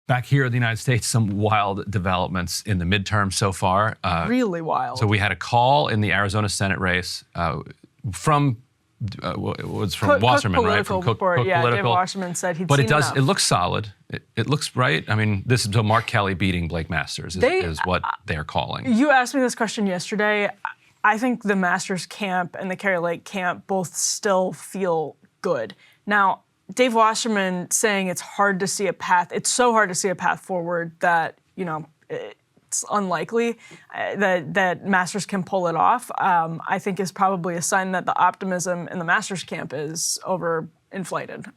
Back here in the United States, some wild developments in the midterm so far. Really wild. So we had a call in the Arizona Senate race from Wasserman, right? From Cook yeah, Political. Dave Wasserman said he'd but seen it does. enough. It looks solid. It looks right. I mean, this is Mark Kelly beating Blake Masters is what they're calling. You asked me this question yesterday. I think the Masters camp and the Kari Lake camp both still feel good. Now, Dave Wasserman saying it's hard to see a path. It's so hard to see a path forward that, it's unlikely that Masters can pull it off. I think is probably a sign that the optimism in the Masters camp is overinflated.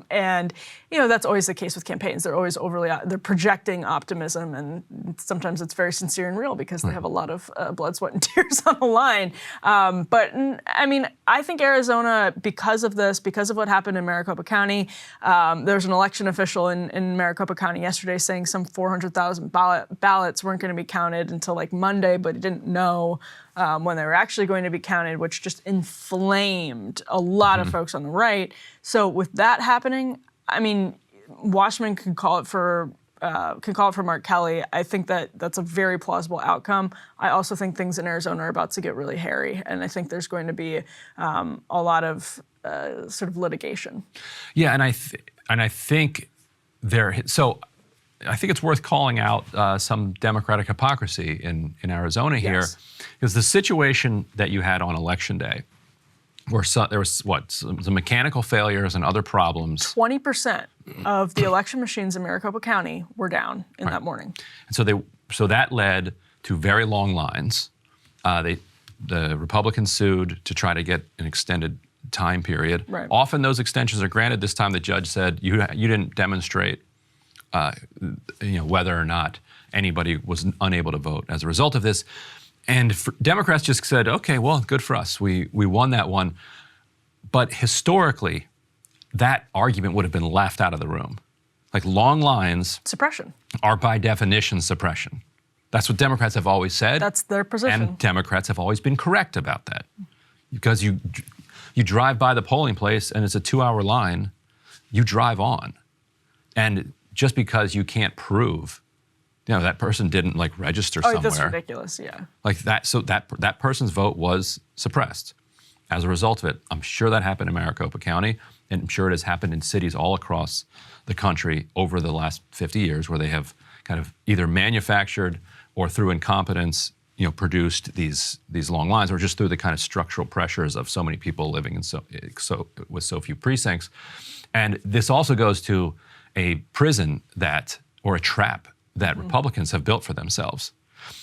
And, that's always the case with campaigns. They're always they're projecting optimism, and sometimes it's very sincere and real because they have a lot of blood, sweat, and tears on the line. But I mean, I think Arizona, because of what happened in Maricopa County, there's an election official in Maricopa County yesterday saying some 400,000 ballots weren't going to be counted until like Monday, but he didn't know when they were actually going to be counted, which just inflamed a lot of folks on the right. So with that happening, I mean, Wasserman can call it for Mark Kelly. I think that's a very plausible outcome. I also think things in Arizona are about to get really hairy, and I think there's going to be a lot of sort of litigation. Yeah, and I think I think it's worth calling out some Democratic hypocrisy in Arizona here, because the situation that you had on Election Day, where there was some mechanical failures and other problems. 20% of the election machines in Maricopa County were down in that morning. And so that led to very long lines. The Republicans sued to try to get an extended time period. Right. Often those extensions are granted. This time the judge said you didn't demonstrate whether or not anybody was unable to vote as a result of this. And Democrats just said, okay, well, good for us. We won that one. But historically, that argument would have been left out of the room. Like long lines suppression are by definition suppression. That's what Democrats have always said. That's their position. And Democrats have always been correct about that. Because you drive by the polling place and it's a 2-hour line, you drive on. And just because you can't prove that person didn't register somewhere. That's ridiculous, yeah. Like that, so that person's vote was suppressed. As a result of it, I'm sure that happened in Maricopa County, and I'm sure it has happened in cities all across the country over the last 50 years where they have kind of either manufactured or through incompetence, produced these long lines, or just through the kind of structural pressures of so many people living in with so few precincts. And this also goes to a prison or a trap that Republicans have built for themselves.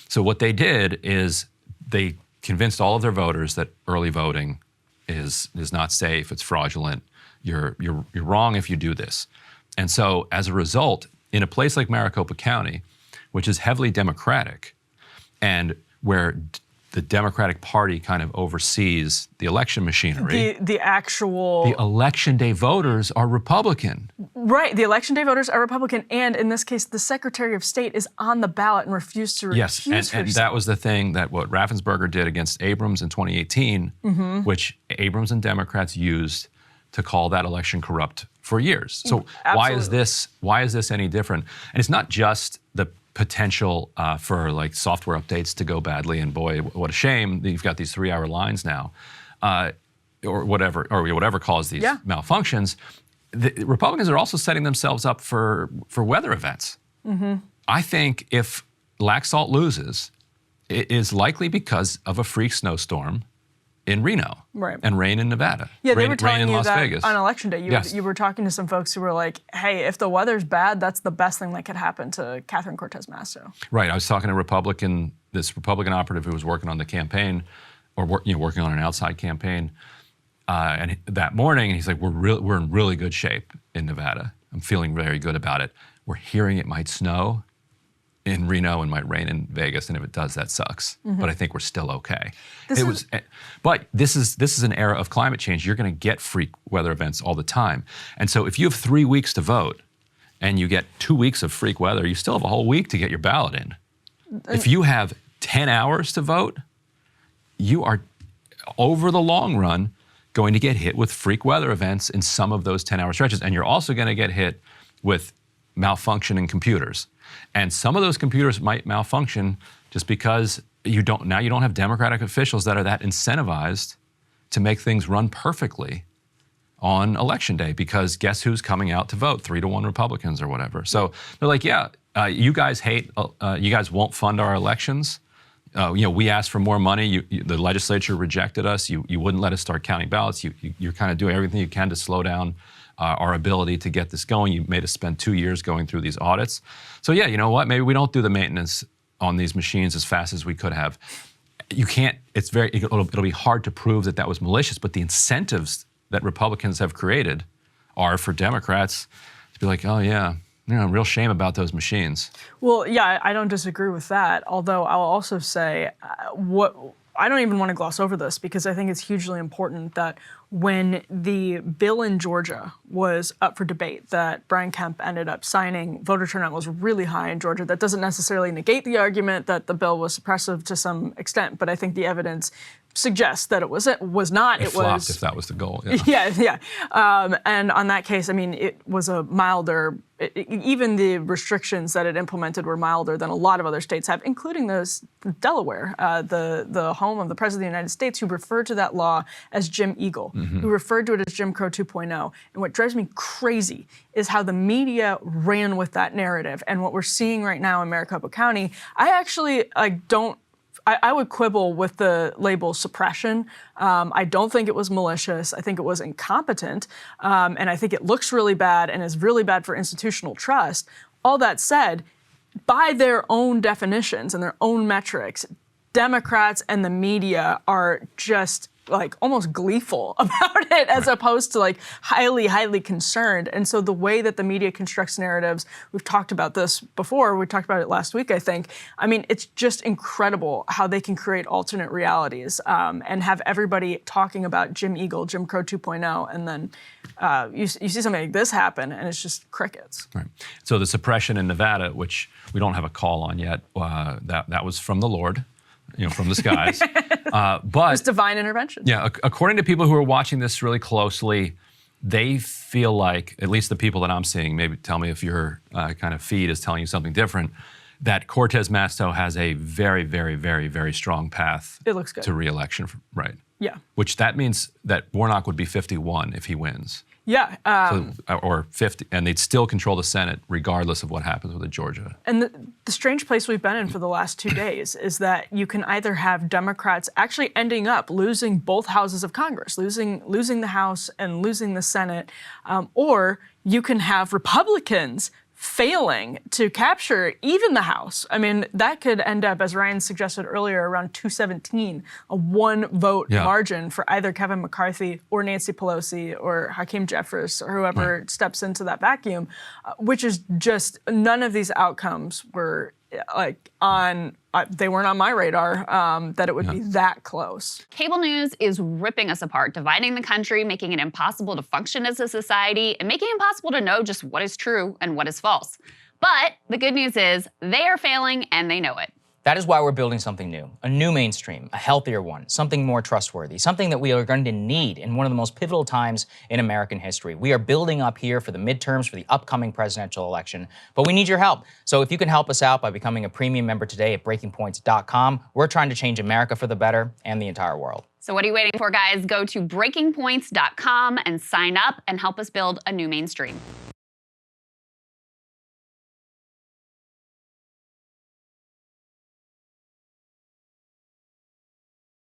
So what they did is they convinced all of their voters that early voting is not safe, it's fraudulent, you're wrong if you do this. And so as a result, in a place like Maricopa County, which is heavily Democratic, and where the Democratic Party kind of oversees the election machinery. The election day voters are Republican. Right, the election day voters are Republican, and in this case, the Secretary of State is on the ballot and refused to recuse herself. And that was the thing that what Raffensperger did against Abrams in 2018, which Abrams and Democrats used to call that election corrupt for years. So why is this any different? And it's not just the potential for software updates to go badly, and boy, what a shame that you've got these 3-hour lines now, or whatever caused these malfunctions. The Republicans are also setting themselves up for weather events. I think if Laxalt loses, it is likely because of a freak snowstorm in Reno and rain in Nevada. Yeah, they were telling you Las this Vegas. on Election Day. You were talking to some folks who were like, hey, if the weather's bad, that's the best thing that could happen to Catherine Cortez Masto. Right. I was talking to this Republican operative who was working on the campaign, or working on an outside campaign, and that morning, and he's like, we're in really good shape in Nevada. I'm feeling very good about it. We're hearing it might snow in Reno and might rain in Vegas, and if it does, that sucks. But I think we're still okay. But this is an era of climate change. You're going to get freak weather events all the time, and so if you have 3 weeks to vote, and you get 2 weeks of freak weather, you still have a whole week to get your ballot in. If you have 10 hours to vote, you are, over the long run, going to get hit with freak weather events in some of those 10-hour stretches, and you're also going to get hit with malfunctioning computers. And some of those computers might malfunction just because you don't have Democratic officials that are that incentivized to make things run perfectly on election day, because guess who's coming out to vote? 3-1 Republicans or whatever. So they're like, yeah, you guys you guys won't fund our elections. We asked for more money. The legislature rejected us. You wouldn't let us start counting ballots. You're kind of doing everything you can to slow down our ability to get this going. You made us spend 2 years going through these audits. So yeah, you know what? Maybe we don't do the maintenance on these machines as fast as we could have. You can't. It'll be hard to prove that was malicious. But the incentives that Republicans have created are for Democrats to be like, oh yeah, real shame about those machines. Well, yeah, I don't disagree with that. Although I'll also say I don't even want to gloss over this, because I think it's hugely important that when the bill in Georgia was up for debate that Brian Kemp ended up signing, voter turnout was really high in Georgia. That doesn't necessarily negate the argument that the bill was suppressive to some extent, but I think the evidence suggests that it was not. It flopped if that was the goal. Yeah. And on that case, I mean, it was a milder. Even the restrictions that it implemented were milder than a lot of other states have, including Delaware, the home of the President of the United States, who referred to that law as Jim Eagle, who referred to it as Jim Crow 2.0. And what drives me crazy is how the media ran with that narrative. And what we're seeing right now in Maricopa County, I would quibble with the label suppression. I don't think it was malicious. I think it was incompetent. And I think it looks really bad and is really bad for institutional trust. All that said, by their own definitions and their own metrics, Democrats and the media are just like almost gleeful about it, as opposed to like highly, highly concerned. And so the way that the media constructs narratives, we've talked about this before, we talked about it last week, I think. I mean, it's just incredible how they can create alternate realities and have everybody talking about Jim Eagle, Jim Crow 2.0, and then you see something like this happen, and it's just crickets. Right. So the suppression in Nevada, which we don't have a call on yet, that was from the Lord. From the skies. But it's divine intervention. Yeah, according to people who are watching this really closely, they feel like, at least the people that I'm seeing, maybe tell me if your kind of feed is telling you something different, that Cortez Masto has a very, very, very, very strong path it looks good. To re-election. Right. Yeah. Which that means that Warnock would be 51 if he wins. Yeah. Or 50, and they'd still control the Senate regardless of what happens with Georgia. And the strange place we've been in for the last 2 days is that you can either have Democrats actually ending up losing both houses of Congress, losing the House and losing the Senate, or you can have Republicans failing to capture even the House. I mean, that could end up, as Ryan suggested earlier, around 217, a one-vote margin for either Kevin McCarthy or Nancy Pelosi or Hakeem Jeffries or whoever steps into that vacuum, which is just, none of these outcomes were they weren't on my radar, that it would be that close. Cable news is ripping us apart, dividing the country, making it impossible to function as a society, and making it impossible to know just what is true and what is false. But the good news is they are failing and they know it. That is why we're building something new, a new mainstream, a healthier one, something more trustworthy, something that we are going to need in one of the most pivotal times in American history. We are building up here for the midterms, for the upcoming presidential election, but we need your help. So if you can help us out by becoming a premium member today at breakingpoints.com, we're trying to change America for the better and the entire world. So what are you waiting for, guys? Go to breakingpoints.com and sign up and help us build a new mainstream.